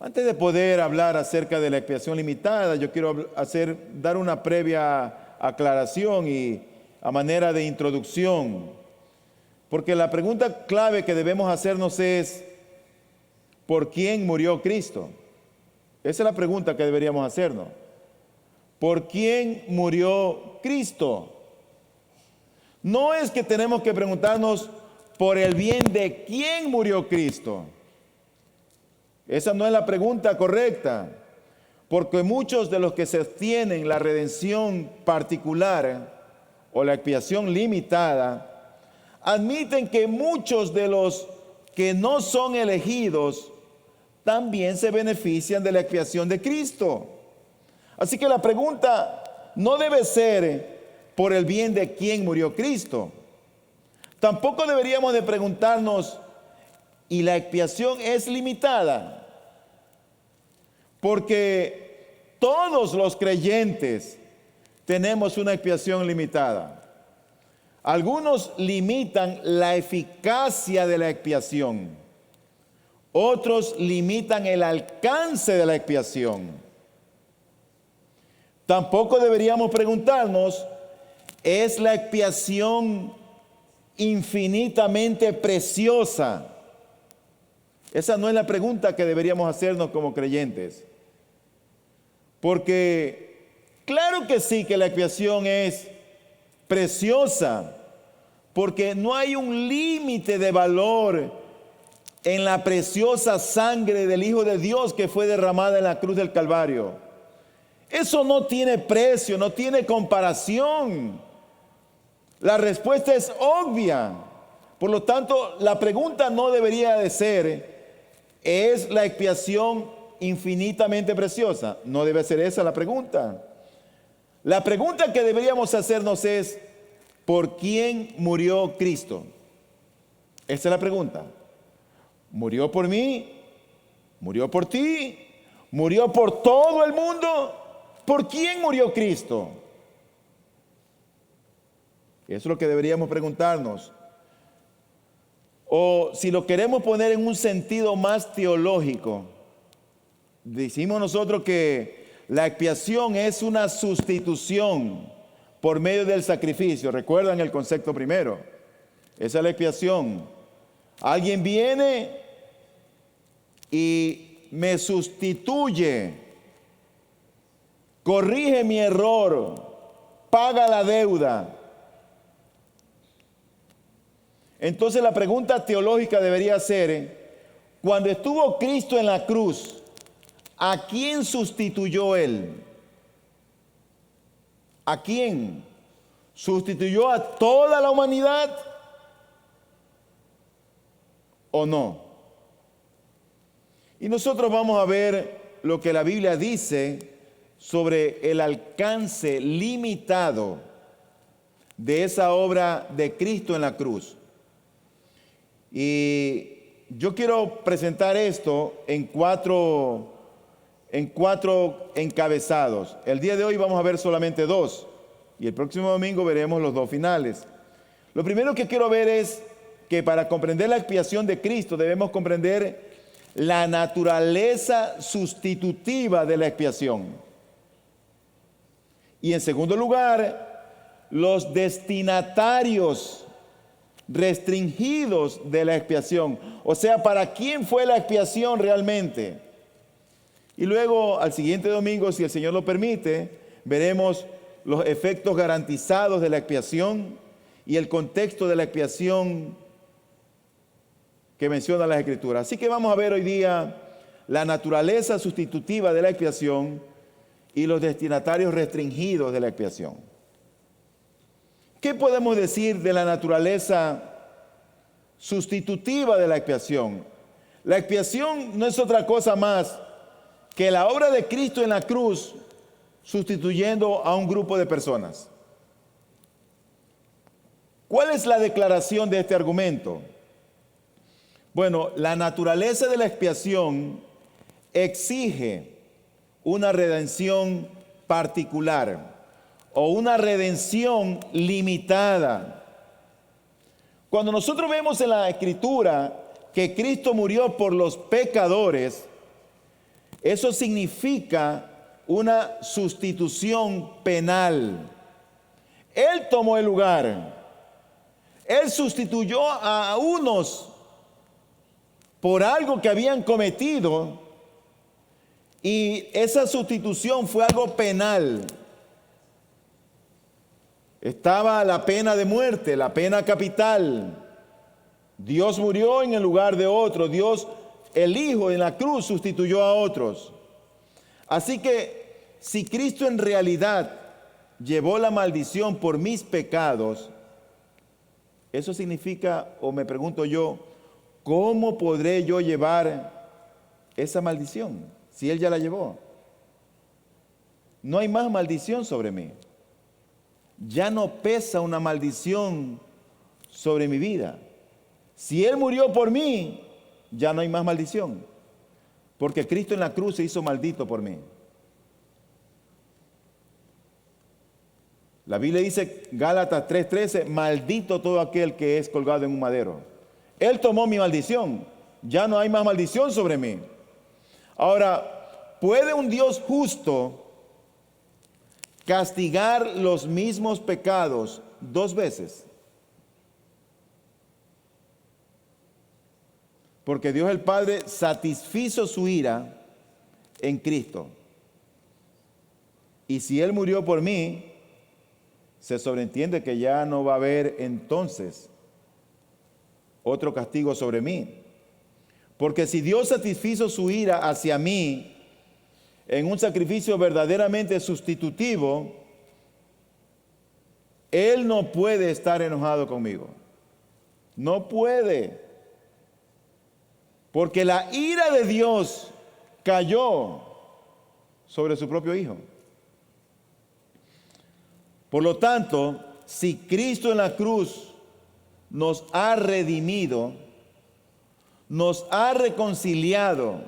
Antes de poder hablar acerca de la expiación limitada, yo quiero dar una previa aclaración y a manera de introducción, porque la pregunta clave que debemos hacernos es: ¿por quién murió Cristo? Esa es la pregunta que deberíamos hacernos. ¿Por quién murió Cristo? No es que tenemos que preguntarnos por el bien de quién murió Cristo. Esa no es la pregunta correcta, porque muchos de los que sostienen la redención particular o la expiación limitada admiten que muchos de los que no son elegidos también se benefician de la expiación de Cristo. Así que la pregunta no debe ser por el bien de quién murió Cristo. Tampoco deberíamos de preguntarnos: ¿y la expiación es limitada? Porque todos los creyentes tenemos una expiación limitada. Algunos limitan la eficacia de la expiación. Otros limitan el alcance de la expiación. Tampoco deberíamos preguntarnos: ¿es la expiación infinitamente preciosa? Esa no es la pregunta que deberíamos hacernos como creyentes. Porque claro que sí que la expiación es preciosa, porque no hay un límite de valor en la preciosa sangre del Hijo de Dios que fue derramada en la cruz del Calvario. Eso no tiene precio, no tiene comparación. La respuesta es obvia. Por lo tanto, la pregunta no debería de ser: ¿es la expiación infinitamente preciosa? No debe ser esa la pregunta. La pregunta que deberíamos hacernos es: ¿por quién murió Cristo? Esa es la pregunta. ¿Murió por mí? ¿Murió por ti? ¿Murió por todo el mundo? ¿Por quién murió Cristo? Eso es lo que deberíamos preguntarnos. O si lo queremos poner en un sentido más teológico, decimos nosotros que la expiación es una sustitución por medio del sacrificio. ¿Recuerdan el concepto primero? Esa es la expiación. Alguien viene y me sustituye, corrige mi error, paga la deuda. Entonces la pregunta teológica debería ser: cuando estuvo Cristo en la cruz, ¿a quién sustituyó Él? ¿A quién? ¿Sustituyó a toda la humanidad o no? Y nosotros vamos a ver lo que la Biblia dice sobre el alcance limitado de esa obra de Cristo en la cruz. Y yo quiero presentar esto en cuatro encabezados. El día de hoy vamos a ver solamente dos, y el próximo domingo veremos los dos finales. Lo primero que quiero ver es que para comprender la expiación de Cristo debemos comprender la naturaleza sustitutiva de la expiación. Y en segundo lugar, los destinatarios restringidos de la expiación. O sea, ¿para quién fue la expiación realmente? Y luego, al siguiente domingo, si el Señor lo permite, veremos los efectos garantizados de la expiación y el contexto de la expiación que menciona las Escrituras. Así que vamos a ver hoy día la naturaleza sustitutiva de la expiación y los destinatarios restringidos de la expiación. ¿Qué podemos decir de la naturaleza sustitutiva de la expiación? La expiación no es otra cosa más que la obra de Cristo en la cruz sustituyendo a un grupo de personas. ¿Cuál es la declaración de este argumento? Bueno, la naturaleza de la expiación exige una redención particular o una redención limitada. Cuando nosotros vemos en la Escritura que Cristo murió por los pecadores, Eso significa una sustitución penal. Él tomó el lugar. Él sustituyó a unos por algo que habían cometido, y esa sustitución fue algo penal. Estaba la pena de muerte, la pena capital. Dios murió en el lugar de otro. Dios, el Hijo en la cruz, sustituyó a otros. Así que si Cristo en realidad llevó la maldición por mis pecados, eso significa, o me pregunto yo, ¿cómo podré yo llevar esa maldición si Él ya la llevó? No hay más maldición sobre mí. Ya no pesa una maldición sobre mi vida. Si Él murió por mí, ya no hay más maldición, porque Cristo en la cruz se hizo maldito por mí. La Biblia dice, Gálatas 3:13, maldito todo aquel que es colgado en un madero. Él tomó mi maldición, ya no hay más maldición sobre mí. Ahora, ¿puede un Dios justo castigar los mismos pecados dos veces? Porque Dios el Padre satisfizo su ira en Cristo. Y si Él murió por mí, se sobreentiende que ya no va a haber entonces otro castigo sobre mí. Porque si Dios satisfizo su ira hacia mí en un sacrificio verdaderamente sustitutivo, Él no puede estar enojado conmigo. No puede. Porque la ira de Dios cayó sobre su propio Hijo. Por lo tanto, si Cristo en la cruz nos ha redimido, nos ha reconciliado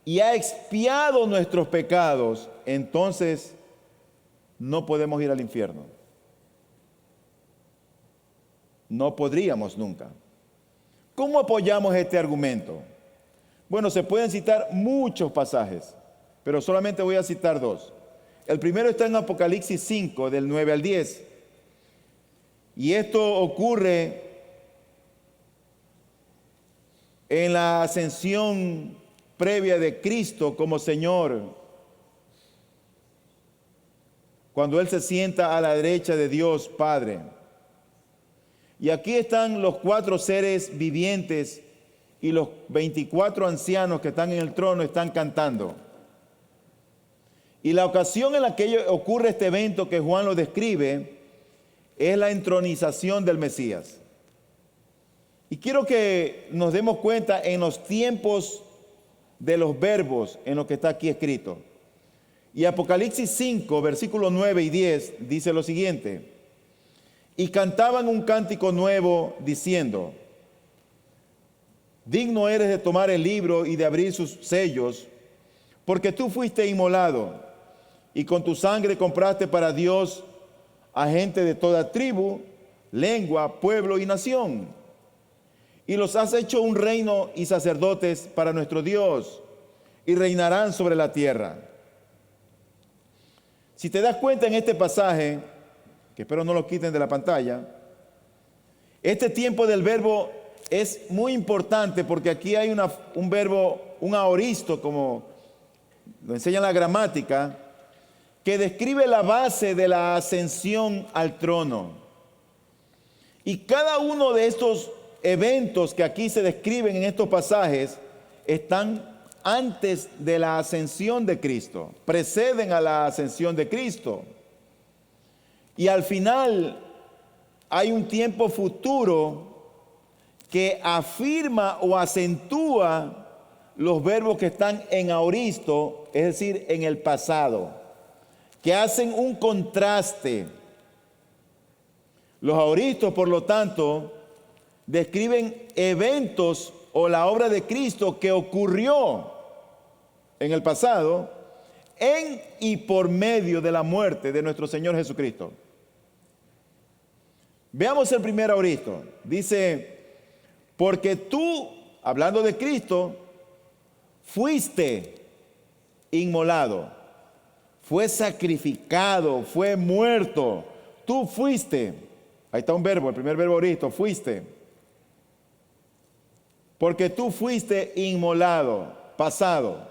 y ha expiado nuestros pecados, entonces no podemos ir al infierno. No podríamos nunca. ¿Cómo apoyamos este argumento? Bueno, se pueden citar muchos pasajes, pero solamente voy a citar dos. El primero está en Apocalipsis 5, del 9 al 10. Y esto ocurre en la ascensión previa de Cristo como Señor, cuando Él se sienta a la derecha de Dios Padre. Y aquí están los 4 seres vivientes y los 24 ancianos que están en el trono están cantando. Y la ocasión en la que ocurre este evento que Juan lo describe es la entronización del Mesías. Y quiero que nos demos cuenta en los tiempos de los verbos en lo que está aquí escrito. Y Apocalipsis 5, versículos 9 y 10 dice lo siguiente: y cantaban un cántico nuevo diciendo: digno eres de tomar el libro y de abrir sus sellos, porque tú fuiste inmolado y con tu sangre compraste para Dios a gente de toda tribu, lengua, pueblo y nación. Y los has hecho un reino y sacerdotes para nuestro Dios, y reinarán sobre la tierra. Si te das cuenta en este pasaje, que espero no lo quiten de la pantalla, este tiempo del verbo es muy importante porque aquí hay un verbo, un aoristo, como lo enseña la gramática, que describe la base de la ascensión al trono. Y cada uno de estos eventos que aquí se describen en estos pasajes están antes de la ascensión de Cristo, preceden a la ascensión de Cristo. Y al final hay un tiempo futuro que afirma o acentúa los verbos que están en aoristo, es decir, en el pasado, que hacen un contraste. Los aoristos, por lo tanto, describen eventos o la obra de Cristo que ocurrió en el pasado en y por medio de la muerte de nuestro Señor Jesucristo. Veamos el primer aoristo. Dice: porque tú, hablando de Cristo, fuiste inmolado, fue sacrificado, fue muerto. Tú fuiste, ahí está un verbo, el primer verbo oristo, fuiste. Porque tú fuiste inmolado, pasado.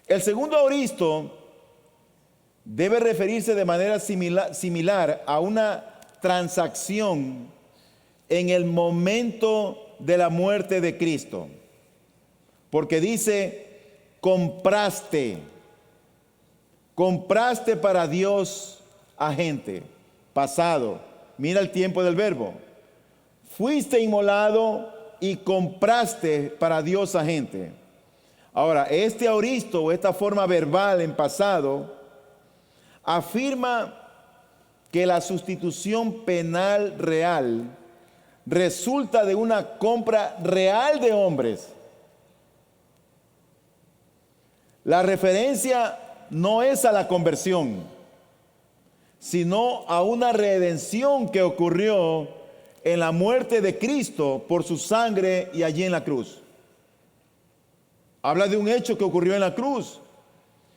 El segundo aoristo debe referirse de manera similar a una transacción en el momento de la muerte de Cristo. Porque dice, compraste para Dios a gente, pasado. Mira el tiempo del verbo. Fuiste inmolado y compraste para Dios a gente. Ahora, este aoristo o esta forma verbal en pasado afirma que la sustitución penal real resulta de una compra real de hombres. La referencia no es a la conversión, sino a una redención que ocurrió en la muerte de Cristo por su sangre y allí en la cruz. Habla de un hecho que ocurrió en la cruz.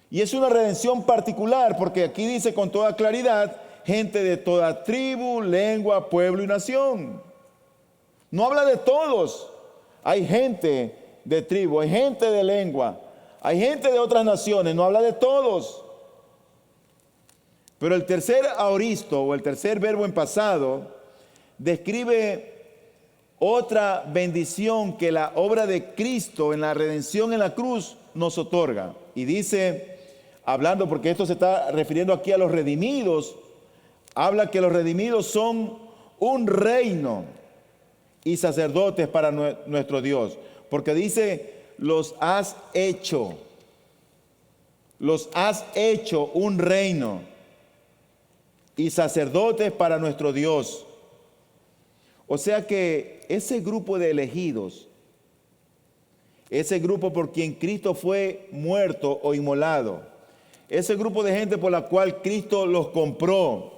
Y es una redención particular porque aquí dice con toda claridad, gente de toda tribu, lengua, pueblo y nación. No habla de todos. Hay gente de tribu, hay gente de lengua, hay gente de otras naciones, no habla de todos. Pero el tercer aoristo o el tercer verbo en pasado describe otra bendición que la obra de Cristo en la redención en la cruz nos otorga. Y dice, hablando, porque esto se está refiriendo aquí a los redimidos, habla que los redimidos son un reino y sacerdotes para nuestro Dios. Porque dice, los has hecho un reino y sacerdotes para nuestro Dios. O sea que ese grupo de elegidos, ese grupo por quien Cristo fue muerto o inmolado, ese grupo de gente por la cual Cristo los compró,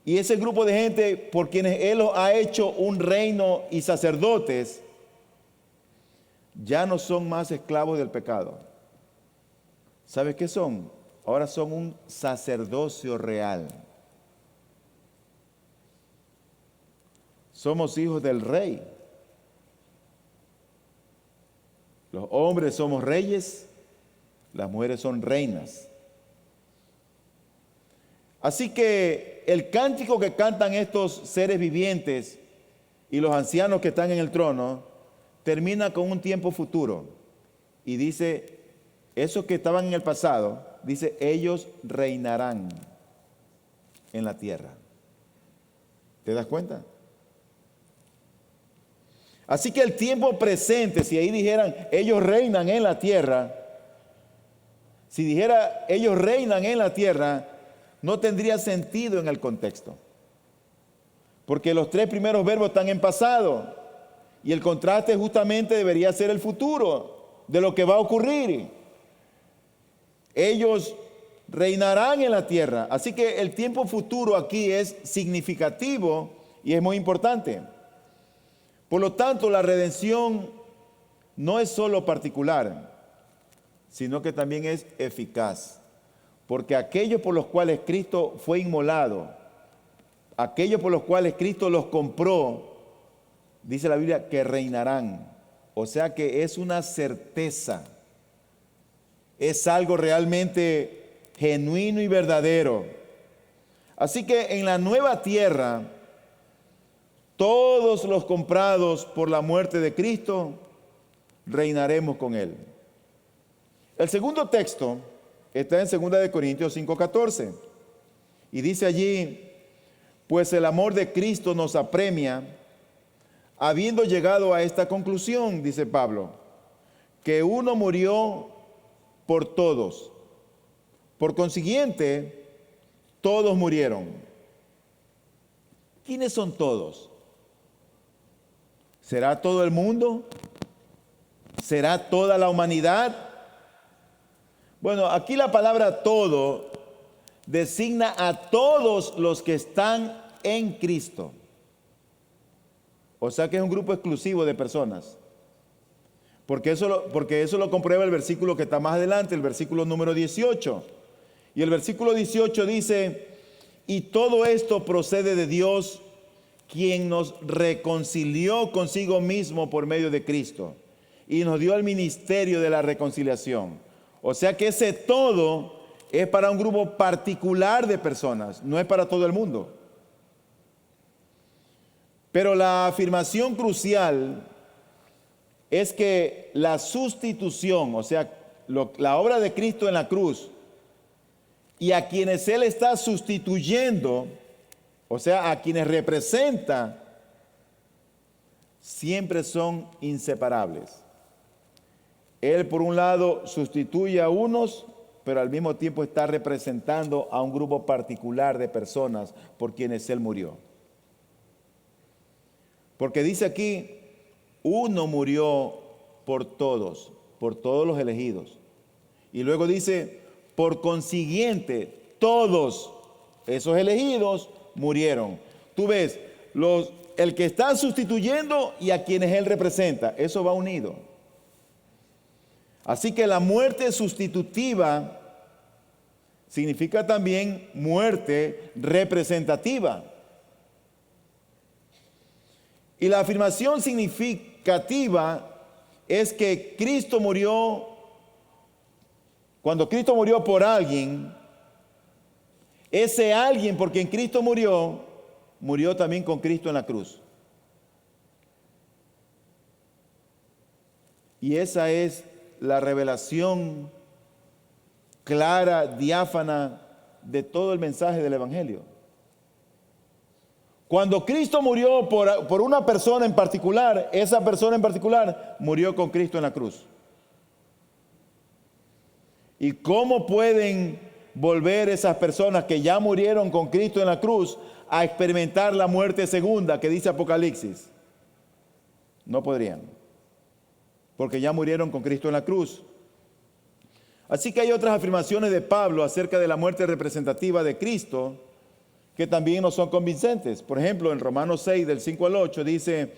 y ese grupo de gente por quienes Él los ha hecho un reino y sacerdotes, ya no son más esclavos del pecado. ¿Sabes qué son? Ahora son un sacerdocio real. Somos hijos del rey. Los hombres somos reyes, las mujeres son reinas. Así que el cántico que cantan estos seres vivientes y los ancianos que están en el trono termina con un tiempo futuro. Y dice, esos que estaban en el pasado, dice, ellos reinarán en la tierra. ¿Te das cuenta? Así que el tiempo presente, si ahí dijeran, ellos reinan en la tierra, si dijera, ellos reinan en la tierra, no tendría sentido en el contexto. Porque los tres primeros verbos están en pasado. Y el contraste justamente debería ser el futuro de lo que va a ocurrir. Ellos reinarán en la tierra. Así que el tiempo futuro aquí es significativo y es muy importante. Por lo tanto, la redención no es solo particular, sino que también es eficaz. Porque aquellos por los cuales Cristo fue inmolado, aquellos por los cuales Cristo los compró, dice la Biblia que reinarán. O sea que es una certeza, es algo realmente genuino y verdadero. Así que en la nueva tierra, todos los comprados por la muerte de Cristo, reinaremos con Él. El segundo texto está en 2 Corintios 5:14 y dice allí, pues el amor de Cristo nos apremia, habiendo llegado a esta conclusión, dice Pablo, que uno murió por todos. Por consiguiente, todos murieron. ¿Quiénes son todos? ¿Será todo el mundo? ¿Será toda la humanidad? Bueno, aquí la palabra todo designa a todos los que están en Cristo. O sea que es un grupo exclusivo de personas. Porque eso lo comprueba el versículo que está más adelante, el versículo número 18. Y el versículo 18 dice, y todo esto procede de Dios, quien nos reconcilió consigo mismo por medio de Cristo y nos dio el ministerio de la reconciliación. O sea que ese todo es para un grupo particular de personas, no es para todo el mundo. Pero la afirmación crucial es que la sustitución, o sea, la obra de Cristo en la cruz y a quienes Él está sustituyendo, o sea, a quienes representa, siempre son inseparables. Él, por un lado, sustituye a unos, pero al mismo tiempo está representando a un grupo particular de personas por quienes Él murió. Porque dice aquí, uno murió por todos los elegidos. Y luego dice, por consiguiente, todos esos elegidos murieron. Tú ves, el que está sustituyendo y a quienes Él representa, eso va unido. Así que la muerte sustitutiva significa también muerte representativa. Y la afirmación significativa es que Cristo murió, cuando Cristo murió por alguien, ese alguien por quien Cristo murió, murió también con Cristo en la cruz. Y esa es la revelación clara, diáfana de todo el mensaje del Evangelio. Cuando Cristo murió por una persona en particular, esa persona en particular murió con Cristo en la cruz. ¿Y cómo pueden volver esas personas que ya murieron con Cristo en la cruz a experimentar la muerte segunda que dice Apocalipsis? No podrían, porque ya murieron con Cristo en la cruz. Así que hay otras afirmaciones de Pablo acerca de la muerte representativa de Cristo que también no son convincentes. Por ejemplo, en Romanos 6, del 5 al 8, dice,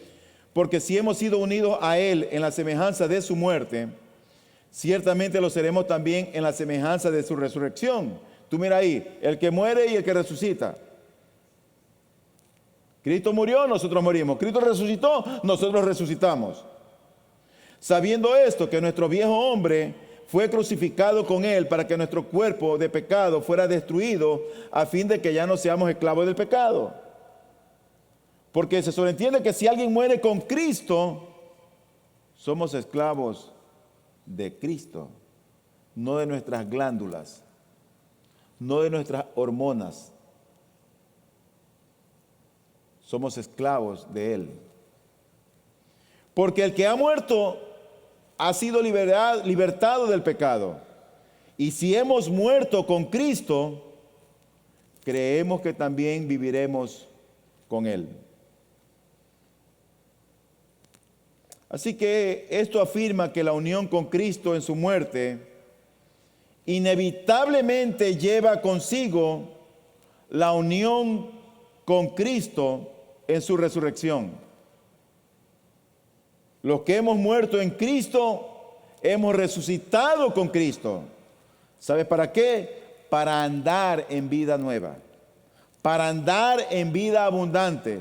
porque si hemos sido unidos a Él en la semejanza de su muerte, ciertamente lo seremos también en la semejanza de su resurrección. Tú mira ahí, el que muere y el que resucita. Cristo murió, nosotros morimos. Cristo resucitó, nosotros resucitamos. Sabiendo esto, que nuestro viejo hombre fue crucificado con Él para que nuestro cuerpo de pecado fuera destruido a fin de que ya no seamos esclavos del pecado. Porque se sobreentiende que si alguien muere con Cristo, somos esclavos de Cristo, no de nuestras glándulas, no de nuestras hormonas. Somos esclavos de Él. Porque el que ha muerto ha sido libertado del pecado. Y si hemos muerto con Cristo, creemos que también viviremos con Él. Así que esto afirma que la unión con Cristo en su muerte inevitablemente lleva consigo la unión con Cristo en su resurrección. Los que hemos muerto en Cristo, hemos resucitado con Cristo. ¿Sabes para qué? Para andar en vida nueva, para andar en vida abundante,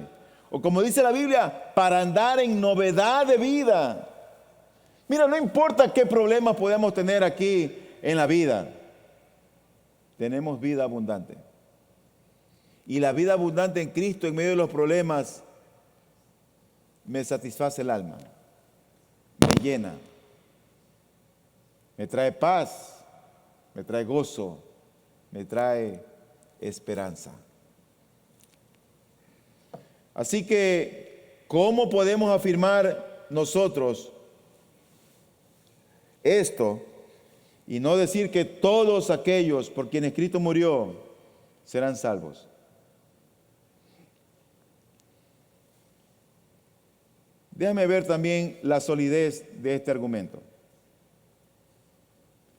o como dice la Biblia, para andar en novedad de vida. Mira, no importa qué problemas podemos tener aquí en la vida, tenemos vida abundante. Y la vida abundante en Cristo en medio de los problemas me satisface el alma, me llena, me trae paz, me trae gozo, me trae esperanza. Así que, ¿cómo podemos afirmar nosotros esto y no decir que todos aquellos por quienes Cristo murió serán salvos? Déjame ver también la solidez de este argumento.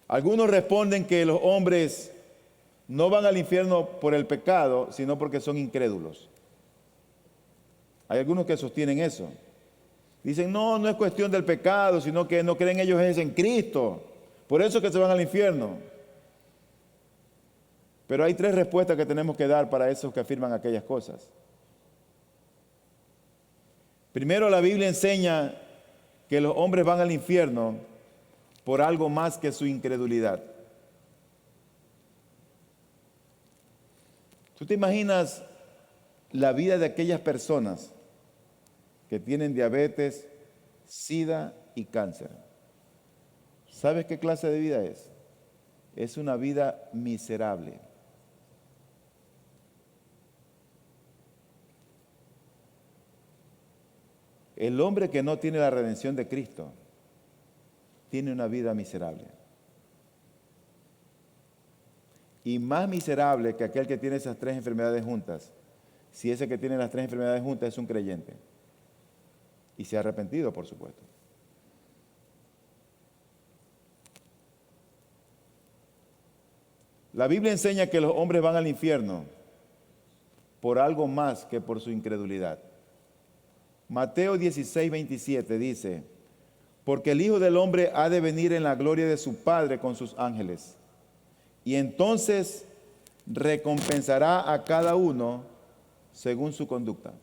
Algunos responden que los hombres no van al infierno por el pecado, sino porque son incrédulos. Hay algunos que sostienen eso. Dicen, no, no es cuestión del pecado, sino que no creen ellos es en Cristo. Por eso es que se van al infierno. Pero hay 3 respuestas que tenemos que dar para esos que afirman aquellas cosas. Primero, la Biblia enseña que los hombres van al infierno por algo más que su incredulidad. ¿Tú te imaginas la vida de aquellas personas que tienen diabetes, sida y cáncer? ¿Sabes qué clase de vida es? Es una vida miserable. El hombre que no tiene la redención de Cristo tiene una vida miserable. Y más miserable que aquel que tiene esas 3 enfermedades juntas, si ese que tiene las 3 enfermedades juntas es un creyente. Y se ha arrepentido, por supuesto. La Biblia enseña que los hombres van al infierno por algo más que por su incredulidad. Mateo 16, 27 dice, porque el Hijo del Hombre ha de venir en la gloria de su Padre con sus ángeles, y entonces recompensará a cada uno según su conducta.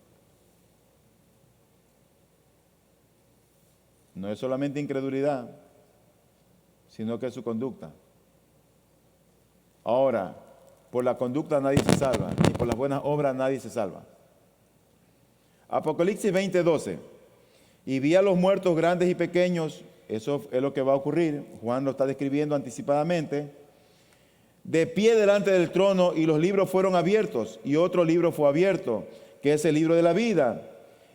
No es solamente incredulidad, sino que es su conducta. Ahora, por la conducta nadie se salva, y por las buenas obras nadie se salva. Apocalipsis 20, 12. Y vi a los muertos grandes y pequeños, eso es lo que va a ocurrir, Juan lo está describiendo anticipadamente, de pie delante del trono, y los libros fueron abiertos, y otro libro fue abierto, que es el libro de la vida.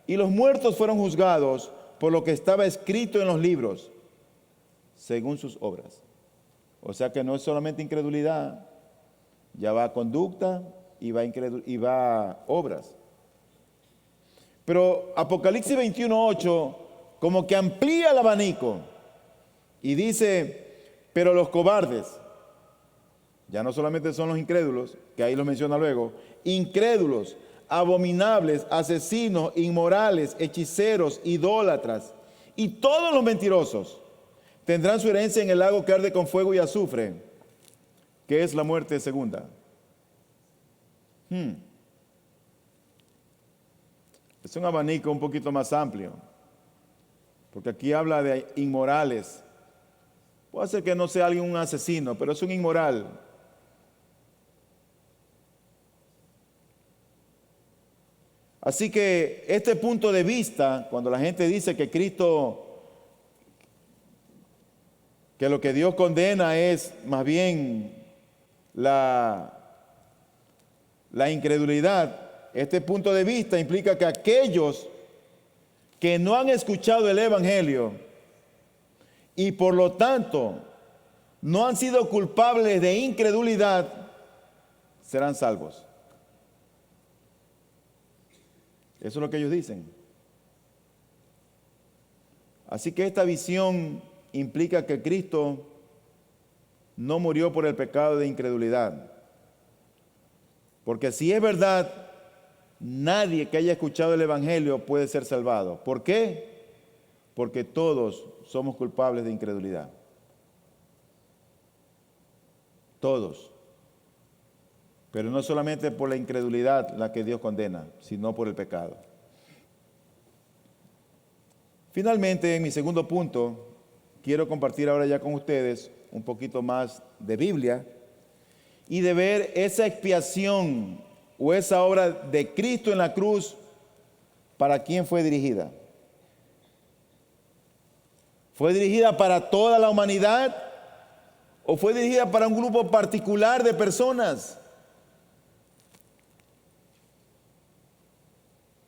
Y los muertos fueron juzgados por lo que estaba escrito en los libros, según sus obras. O sea que no es solamente incredulidad, ya va a conducta y va a obras. Pero Apocalipsis 21:8 como que amplía el abanico y dice, pero los cobardes, ya no solamente son los incrédulos, que ahí los menciona luego, incrédulos, abominables, asesinos, inmorales, hechiceros, idólatras y todos los mentirosos tendrán su herencia en el lago que arde con fuego y azufre, que es la muerte segunda. Es un abanico un poquito más amplio, porque aquí habla de inmorales. Puede ser que no sea alguien un asesino, pero es un inmoral. Así que este punto de vista, cuando la gente dice que Cristo, que lo que Dios condena es más bien la incredulidad, este punto de vista implica que aquellos que no han escuchado el Evangelio y por lo tanto no han sido culpables de incredulidad, serán salvos. Eso es lo que ellos dicen. Así que esta visión implica que Cristo no murió por el pecado de incredulidad. Porque si es verdad, nadie que haya escuchado el Evangelio puede ser salvado. ¿Por qué? Porque todos somos culpables de incredulidad. Todos. Pero no solamente por la incredulidad la que Dios condena, sino por el pecado. Finalmente, en mi segundo punto, quiero compartir ahora ya con ustedes un poquito más de Biblia y de ver esa expiación o esa obra de Cristo en la cruz, ¿para quién fue dirigida? ¿Fue dirigida para toda la humanidad o fue dirigida para un grupo particular de personas?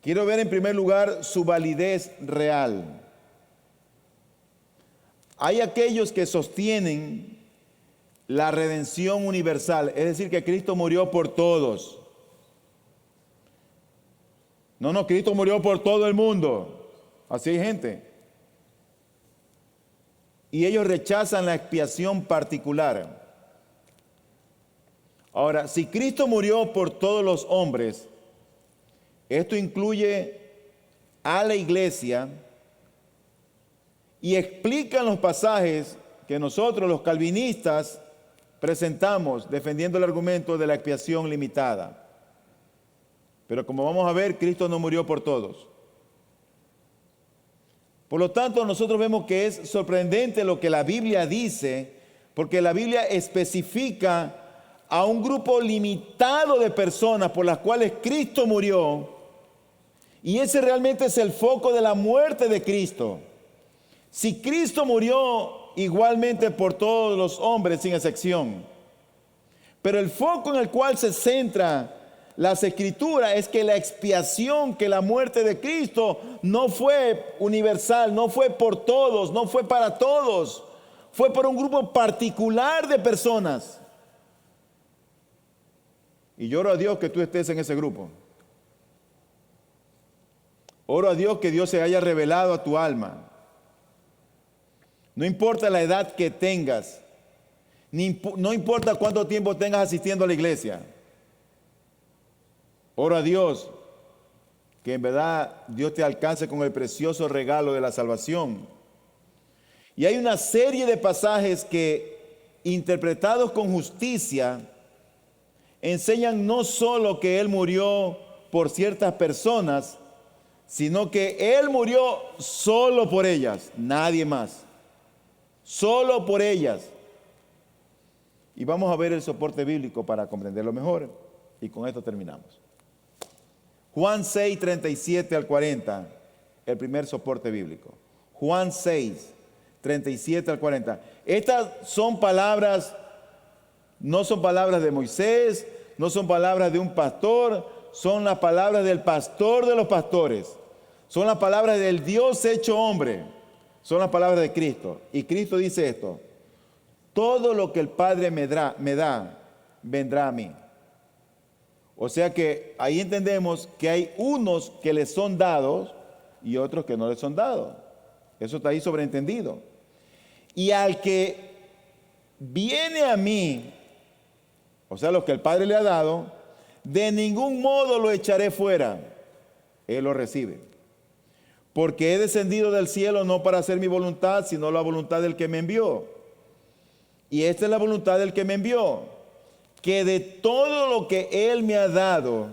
Quiero ver en primer lugar su validez real. Hay aquellos que sostienen la redención universal, es decir, que Cristo murió por todos. No, Cristo murió por todo el mundo. Así hay gente. Y ellos rechazan la expiación particular. Ahora, si Cristo murió por todos los hombres, esto incluye a la iglesia y explican los pasajes que nosotros, los calvinistas, presentamos defendiendo el argumento de la expiación limitada. Pero como vamos a ver, Cristo no murió por todos. Por lo tanto, nosotros vemos que es sorprendente lo que la Biblia dice, porque la Biblia especifica a un grupo limitado de personas por las cuales Cristo murió, y ese realmente es el foco de la muerte de Cristo. Si Cristo murió igualmente por todos los hombres sin excepción, pero el foco en el cual se centra las Escrituras es que la expiación, que la muerte de Cristo no fue universal, no fue por todos, no fue para todos, fue por un grupo particular de personas. Y yo oro a Dios que tú estés en ese grupo. Oro a Dios que Dios se haya revelado a tu alma. No importa la edad que tengas, no importa cuánto tiempo tengas asistiendo a la iglesia. Oro a Dios que en verdad Dios te alcance con el precioso regalo de la salvación. Y hay una serie de pasajes que, interpretados con justicia, enseñan no solo que Él murió por ciertas personas, sino que Él murió solo por ellas, nadie más. Solo por ellas. Y vamos a ver el soporte bíblico para comprenderlo mejor. Y con esto terminamos. Juan 6, 37 al 40, el primer soporte bíblico. Juan 6, 37 al 40. Estas son palabras, no son palabras de Moisés, no son palabras de un pastor, son las palabras del pastor de los pastores. Son las palabras del Dios hecho hombre. Son las palabras de Cristo. Y Cristo dice esto: todo lo que el Padre me da, vendrá a mí. O sea que ahí entendemos que hay unos que les son dados y otros que no les son dados. Eso está ahí sobreentendido. Y al que viene a mí, o sea, lo que el Padre le ha dado, de ningún modo lo echaré fuera. Él lo recibe. Porque he descendido del cielo no para hacer mi voluntad, sino la voluntad del que me envió. Y esta es la voluntad del que me envió, que de todo lo que Él me ha dado,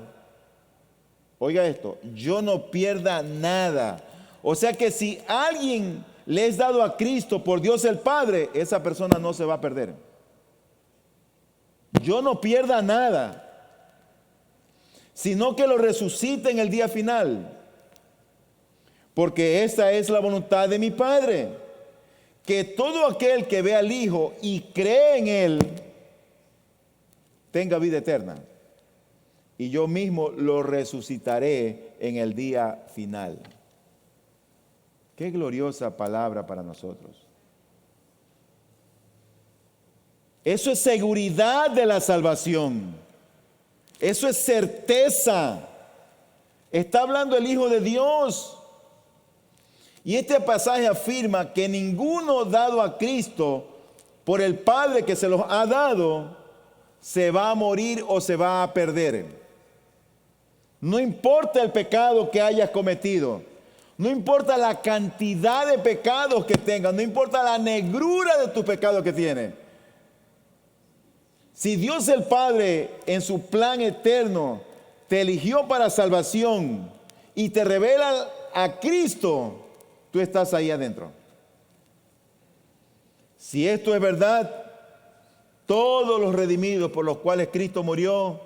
oiga esto, yo no pierda nada. O sea que si alguien le es dado a Cristo por Dios el Padre, esa persona no se va a perder. Yo no pierda nada, sino que lo resucite en el día final. Porque esta es la voluntad de mi Padre, que todo aquel que ve al Hijo y cree en Él, tenga vida eterna, y yo mismo lo resucitaré en el día final. Qué gloriosa palabra para nosotros. Eso es seguridad de la salvación. Eso es certeza. Está hablando el Hijo de Dios. Y este pasaje afirma que ninguno dado a Cristo por el Padre que se los ha dado se va a morir o se va a perder. No importa el pecado que hayas cometido, no importa la cantidad de pecados que tengas, no importa la negrura de tu pecado que tienes. Si Dios el Padre en su plan eterno te eligió para salvación y te revela a Cristo, tú estás ahí adentro. Si esto es verdad, todos los redimidos por los cuales Cristo murió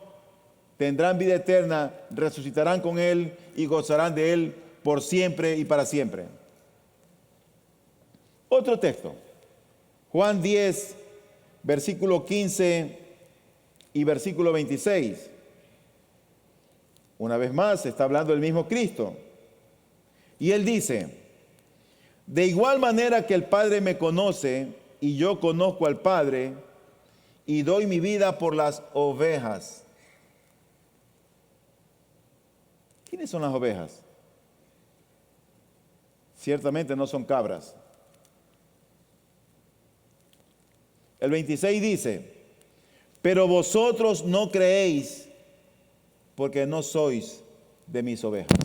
tendrán vida eterna, resucitarán con Él y gozarán de Él por siempre y para siempre. Otro texto, Juan 10, versículo 15 y versículo 26. Una vez más está hablando el mismo Cristo. Y Él dice: de igual manera que el Padre me conoce y yo conozco al Padre, y doy mi vida por las ovejas. ¿Quiénes son las ovejas? Ciertamente no son cabras. El 26 dice: pero vosotros no creéis porque no sois de mis ovejas.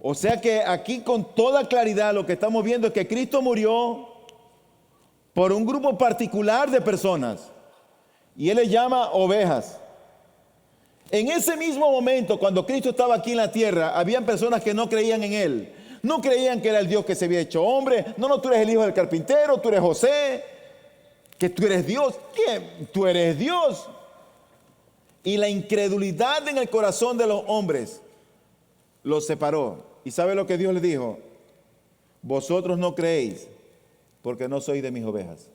O sea que aquí con toda claridad lo que estamos viendo es que Cristo murió por un grupo particular de personas y Él les llama ovejas. En ese mismo momento, cuando Cristo estaba aquí en la tierra, habían personas que no creían en Él. No creían que era el Dios que se había hecho hombre. No, tú eres el hijo del carpintero, tú eres José, que tú eres Dios. ¿Quién? Tú eres Dios. Y la incredulidad en el corazón de los hombres los separó. ¿Y sabe lo que Dios les dijo? Vosotros no creéis porque no sois de mis ovejas.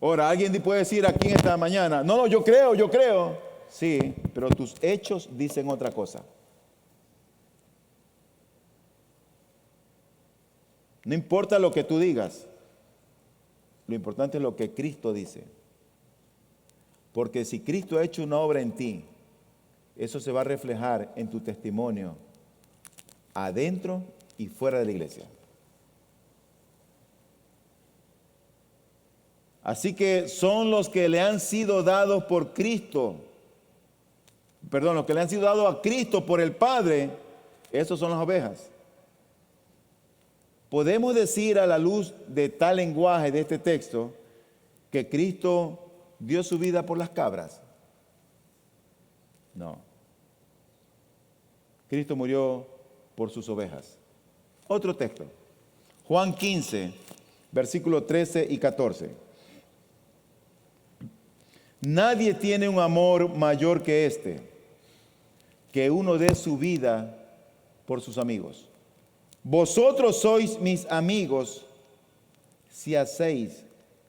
Ahora, alguien puede decir aquí en esta mañana, no, yo creo. Sí, pero tus hechos dicen otra cosa. No importa lo que tú digas, lo importante es lo que Cristo dice. Porque si Cristo ha hecho una obra en ti, eso se va a reflejar en tu testimonio, adentro y fuera de la iglesia. Así que son los que le han sido dados por Cristo, los que le han sido dados a Cristo por el Padre, esos son las ovejas. Podemos decir a la luz de tal lenguaje de este texto que Cristo dio su vida por las cabras. No. Cristo murió por sus ovejas. Otro texto. Juan 15, versículos 13 y 14. Nadie tiene un amor mayor que este, que uno dé su vida por sus amigos. Vosotros sois mis amigos si hacéis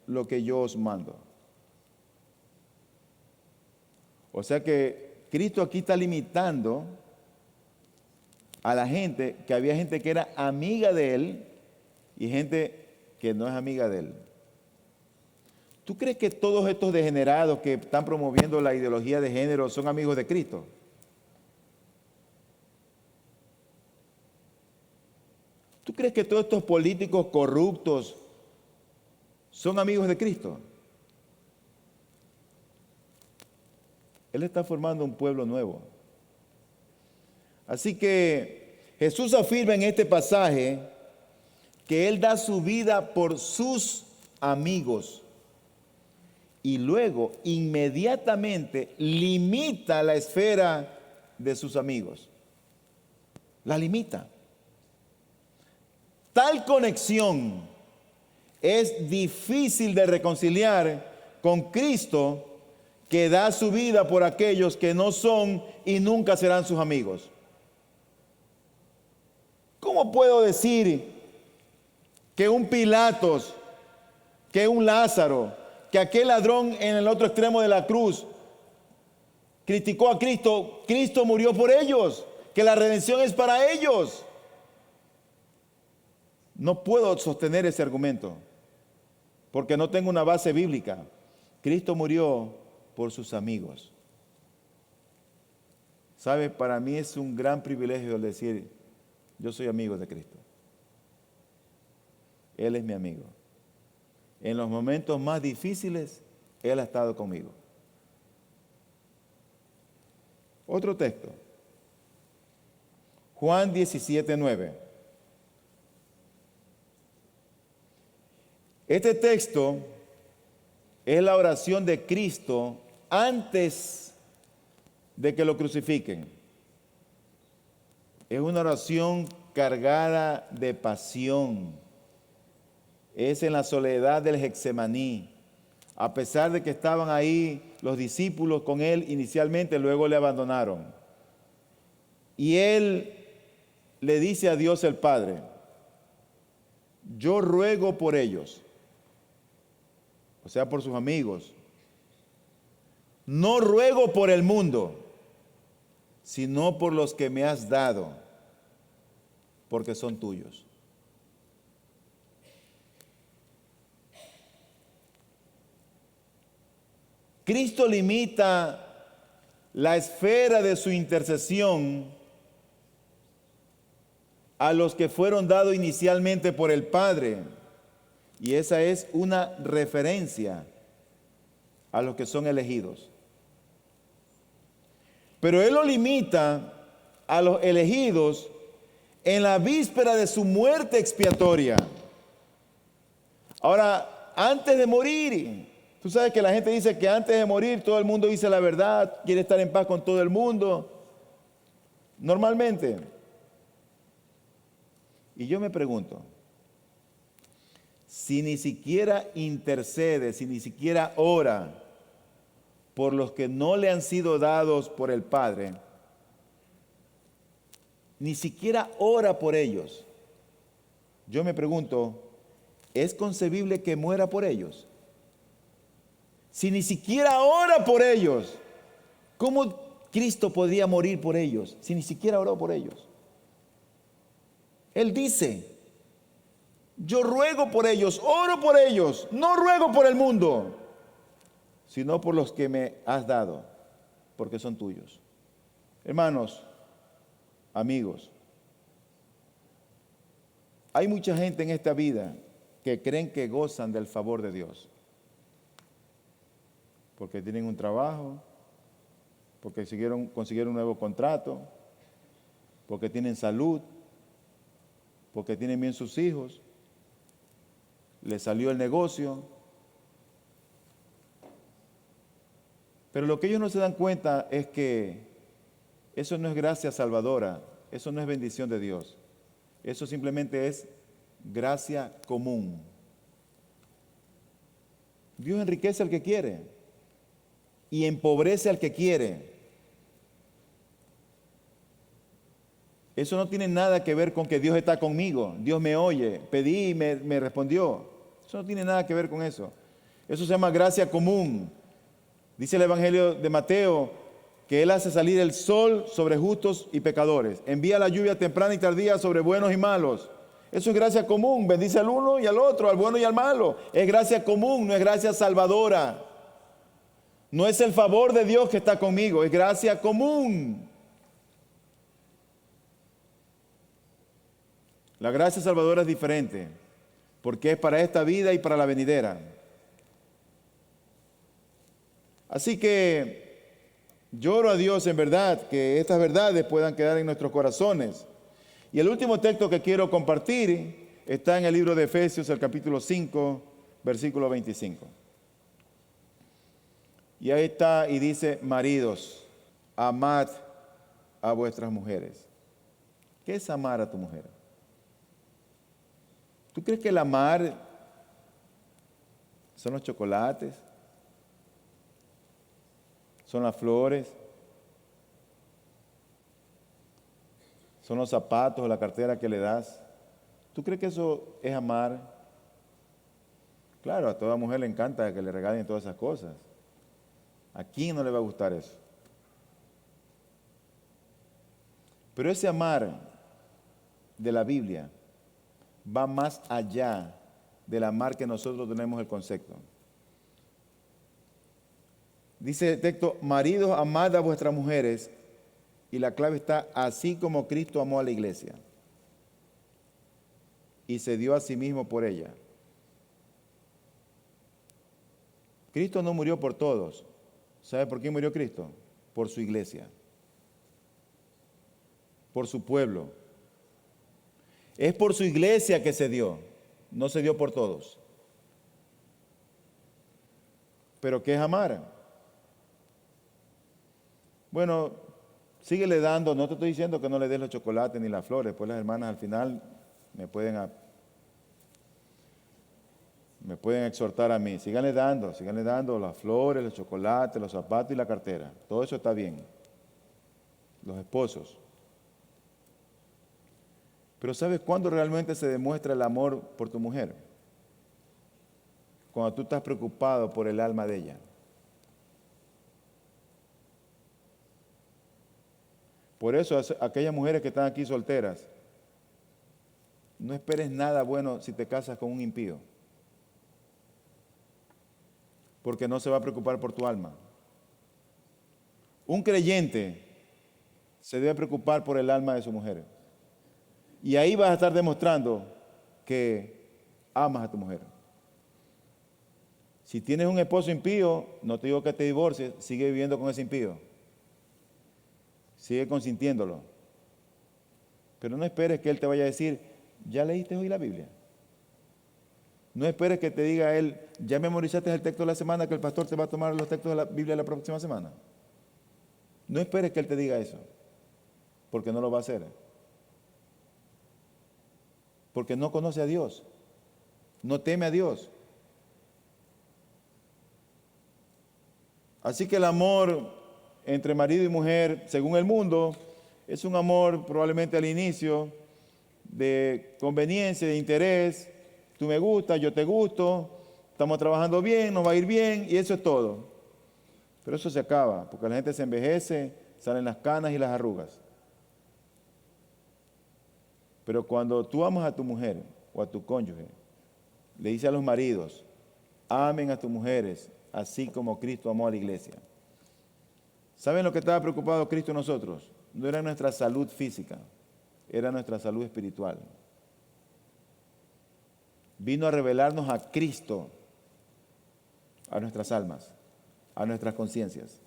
lo que yo os mando. O sea que Cristo aquí está limitando a la gente, que había gente que era amiga de Él y gente que no es amiga de Él. ¿Tú crees que todos estos degenerados que están promoviendo la ideología de género son amigos de Cristo? ¿Tú crees que todos estos políticos corruptos son amigos de Cristo? Él está formando un pueblo nuevo. Así que Jesús afirma en este pasaje que Él da su vida por sus amigos y luego inmediatamente limita la esfera de sus amigos. La limita. Tal conexión es difícil de reconciliar con Cristo, que da su vida por aquellos que no son y nunca serán sus amigos. ¿Cómo puedo decir que un Pilatos, que un Lázaro, que aquel ladrón en el otro extremo de la cruz criticó a Cristo? Cristo murió por ellos, que la redención es para ellos. No puedo sostener ese argumento porque no tengo una base bíblica. Cristo murió por sus amigos. ¿Sabe? Para mí es un gran privilegio el decir, yo soy amigo de Cristo. Él es mi amigo. En los momentos más difíciles, Él ha estado conmigo. Otro texto. Juan 17:9. Este texto es la oración de Cristo antes de que lo crucifiquen. Es una oración cargada de pasión. Es en la soledad del Getsemaní. A pesar de que estaban ahí los discípulos con Él inicialmente, luego le abandonaron. Y Él le dice a Dios el Padre, yo ruego por ellos, o sea, por sus amigos. No ruego por el mundo, sino por los que me has dado, porque son tuyos. Cristo limita la esfera de su intercesión a los que fueron dados inicialmente por el Padre. Y esa es una referencia a los que son elegidos. Pero Él lo limita a los elegidos en la víspera de su muerte expiatoria. Ahora, antes de morir, tú sabes que la gente dice que antes de morir todo el mundo dice la verdad, quiere estar en paz con todo el mundo, normalmente. Y yo me pregunto, si ni siquiera intercede, si ni siquiera ora por los que no le han sido dados por el Padre, ni siquiera ora por ellos, yo me pregunto, ¿es concebible que muera por ellos? Si ni siquiera ora por ellos, ¿cómo Cristo podría morir por ellos si ni siquiera oró por ellos? Él dice, yo ruego por ellos, oro por ellos, no ruego por el mundo, sino por los que me has dado, porque son tuyos. Hermanos, amigos, hay mucha gente en esta vida que creen que gozan del favor de Dios, porque tienen un trabajo, porque consiguieron un nuevo contrato, porque tienen salud, porque tienen bien sus hijos, les salió el negocio. Pero lo que ellos no se dan cuenta es que eso no es gracia salvadora, eso no es bendición de Dios, eso simplemente es gracia común. Dios enriquece al que quiere y empobrece al que quiere. Eso no tiene nada que ver con que Dios está conmigo, Dios me oye, pedí y me respondió. Eso no tiene nada que ver con eso. Eso se llama gracia común. Dice el Evangelio de Mateo que Él hace salir el sol sobre justos y pecadores. Envía la lluvia temprana y tardía sobre buenos y malos. Eso es gracia común. Bendice al uno y al otro, al bueno y al malo. Es gracia común, no es gracia salvadora. No es el favor de Dios que está conmigo, es gracia común. La gracia salvadora es diferente, porque es para esta vida y para la venidera. Así que yo oro a Dios en verdad que estas verdades puedan quedar en nuestros corazones. Y el último texto que quiero compartir está en el libro de Efesios, el capítulo 5, versículo 25. Y ahí está y dice, maridos, amad a vuestras mujeres. ¿Qué es amar a tu mujer? ¿Tú crees que el amar son los chocolates? ¿Son las flores? ¿Son los zapatos o la cartera que le das? ¿Tú crees que eso es amar? Claro, a toda mujer le encanta que le regalen todas esas cosas. ¿A quién no le va a gustar eso? Pero ese amar de la Biblia va más allá del amar que nosotros tenemos el concepto. Dice el texto, maridos, amad a vuestras mujeres, y la clave está, así como Cristo amó a la iglesia y se dio a sí mismo por ella. Cristo no murió por todos. ¿Sabe por qué murió Cristo? Por su iglesia, por su pueblo. Es por su iglesia que se dio, no se dio por todos. ¿Pero qué es amar? Bueno, síguele dando, no te estoy diciendo que no le des los chocolates ni las flores, pues las hermanas al final me pueden exhortar a mí. Síganle dando las flores, los chocolates, los zapatos y la cartera. Todo eso está bien. Los esposos. Pero ¿sabes cuándo realmente se demuestra el amor por tu mujer? Cuando tú estás preocupado por el alma de ella. Por eso, aquellas mujeres que están aquí solteras, no esperes nada bueno si te casas con un impío, porque no se va a preocupar por tu alma. Un creyente se debe preocupar por el alma de su mujer. Y ahí vas a estar demostrando que amas a tu mujer. Si tienes un esposo impío, no te digo que te divorcies, sigue viviendo con ese impío. Sigue consintiéndolo. Pero no esperes que Él te vaya a decir, ¿ya leíste hoy la Biblia? No esperes que te diga Él, ¿ya memorizaste el texto de la semana que el pastor te va a tomar los textos de la Biblia la próxima semana? No esperes que Él te diga eso, porque no lo va a hacer. Porque no conoce a Dios, no teme a Dios. Así que el amor entre marido y mujer, según el mundo, es un amor probablemente al inicio de conveniencia, de interés. Tú me gustas, yo te gusto, estamos trabajando bien, nos va a ir bien y eso es todo. Pero eso se acaba, porque la gente se envejece, salen las canas y las arrugas. Pero cuando tú amas a tu mujer o a tu cónyuge, le dice a los maridos, amen a tus mujeres, así como Cristo amó a la iglesia. ¿Saben lo que estaba preocupado Cristo en nosotros? No era nuestra salud física, era nuestra salud espiritual. Vino a revelarnos a Cristo, a nuestras almas, a nuestras conciencias.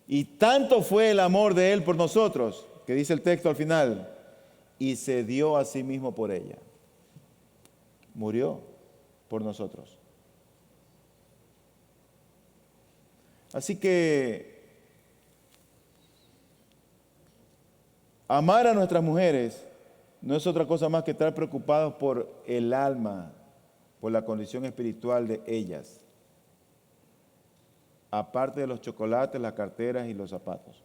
Y tanto fue el amor de Él por nosotros, que dice el texto al final, y se dio a sí mismo por ella. Murió por nosotros. Así que amar a nuestras mujeres no es otra cosa más que estar preocupados por el alma, por la condición espiritual de ellas. Aparte de los chocolates, las carteras y los zapatos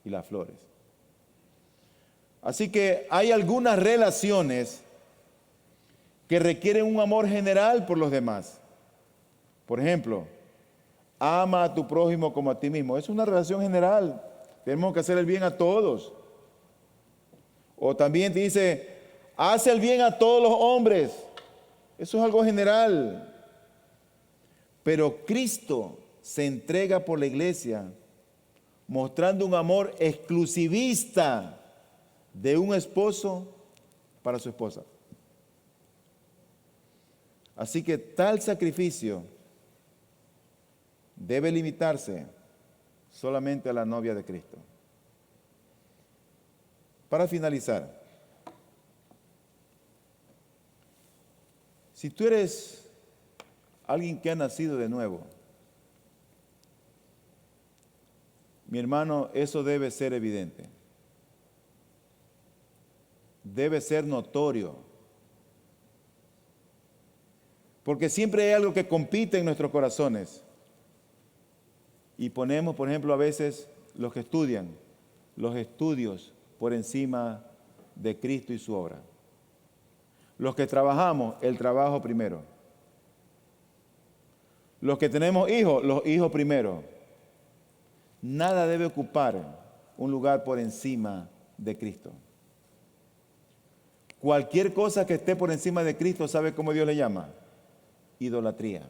y las flores. Así que hay algunas relaciones que requieren un amor general por los demás. Por ejemplo, ama a tu prójimo como a ti mismo. Es una relación general. Tenemos que hacer el bien a todos. O también te dice, haz el bien a todos los hombres. Eso es algo general. Pero Cristo se entrega por la iglesia mostrando un amor exclusivista de un esposo para su esposa. Así que tal sacrificio debe limitarse solamente a la novia de Cristo. Para finalizar, si tú eres alguien que ha nacido de nuevo, mi hermano, eso debe ser evidente. Debe ser notorio. Porque siempre hay algo que compite en nuestros corazones. Y ponemos, por ejemplo, a veces los que estudian, los estudios por encima de Cristo y su obra. Los que trabajamos, el trabajo primero. Los que tenemos hijos, los hijos primero. Nada debe ocupar un lugar por encima de Cristo. Cualquier cosa que esté por encima de Cristo, ¿sabe cómo Dios le llama? Idolatría.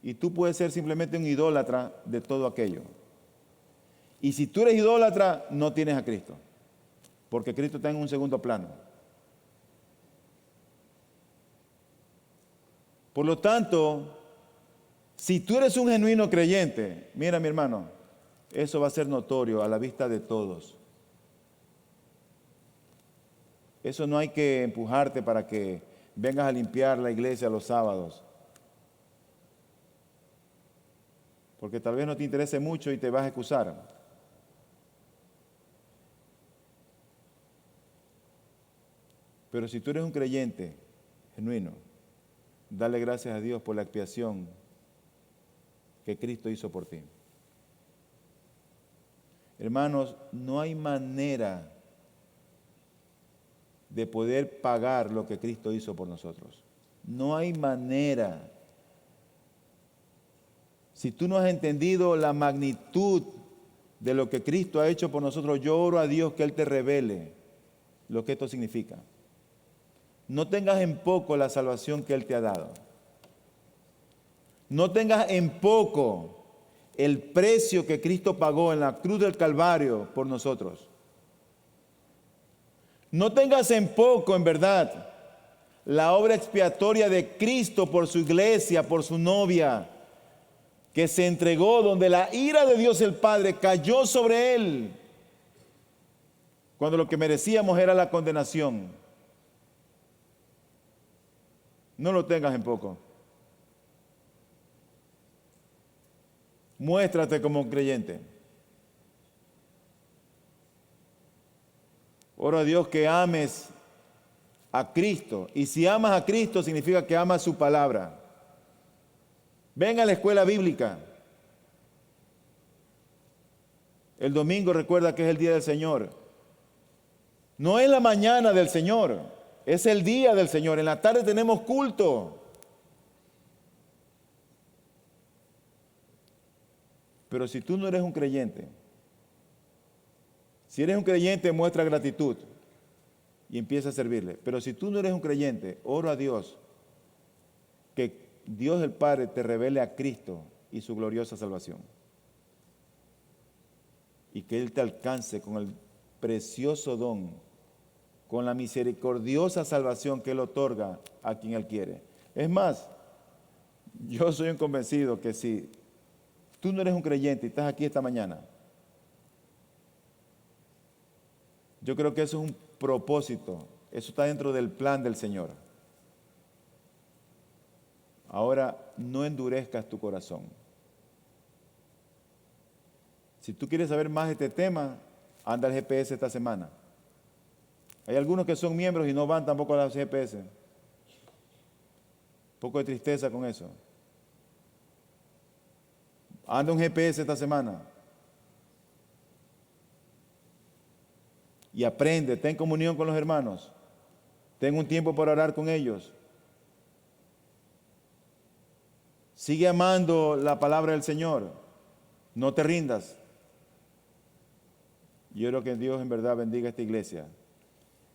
Y tú puedes ser simplemente un idólatra de todo aquello. Y si tú eres idólatra, no tienes a Cristo. Porque Cristo está en un segundo plano. Por lo tanto, si tú eres un genuino creyente, mira mi hermano, eso va a ser notorio a la vista de todos. Eso no hay que empujarte para que vengas a limpiar la iglesia los sábados. Porque tal vez no te interese mucho y te vas a excusar. Pero si tú eres un creyente genuino, dale gracias a Dios por la expiación que Cristo hizo por ti. Hermanos, no hay manera de poder pagar lo que Cristo hizo por nosotros. No hay manera. Si tú no has entendido la magnitud de lo que Cristo ha hecho por nosotros, yo oro a Dios que Él te revele lo que esto significa. No tengas en poco la salvación que Él te ha dado. No tengas en poco el precio que Cristo pagó en la cruz del Calvario por nosotros. No tengas en poco, en verdad, la obra expiatoria de Cristo por su iglesia, por su novia, que se entregó donde la ira de Dios el Padre cayó sobre Él. cuando lo que merecíamos era la condenación. No lo tengas en poco. Muéstrate como un creyente. Oro a Dios que ames a Cristo. Y si amas a Cristo, significa que amas su palabra. Ven a la escuela bíblica. El domingo recuerda que es el día del Señor. No es la mañana del Señor, es el día del Señor. En la tarde tenemos culto. Pero si tú no eres un creyente, si eres un creyente, muestra gratitud y empieza a servirle. Pero si tú no eres un creyente, oro a Dios que Dios el Padre te revele a Cristo y su gloriosa salvación. Y que Él te alcance con el precioso don, con la misericordiosa salvación que Él otorga a quien Él quiere. Es más, yo soy un convencido que si tú no eres un creyente y estás aquí esta mañana, yo creo que eso es un propósito, eso está dentro del plan del Señor. Ahora, no endurezcas tu corazón. Si tú quieres saber más de este tema, anda al GPS esta semana. Hay algunos que son miembros y no van tampoco a la GPS. Un poco de tristeza con eso. Anda un GPS esta semana. Y aprende, ten comunión con los hermanos. Ten un tiempo para orar con ellos. Sigue amando la palabra del Señor. No te rindas. Yo creo que Dios en verdad bendiga esta iglesia.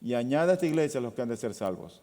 Y añada a esta iglesia a los que han de ser salvos.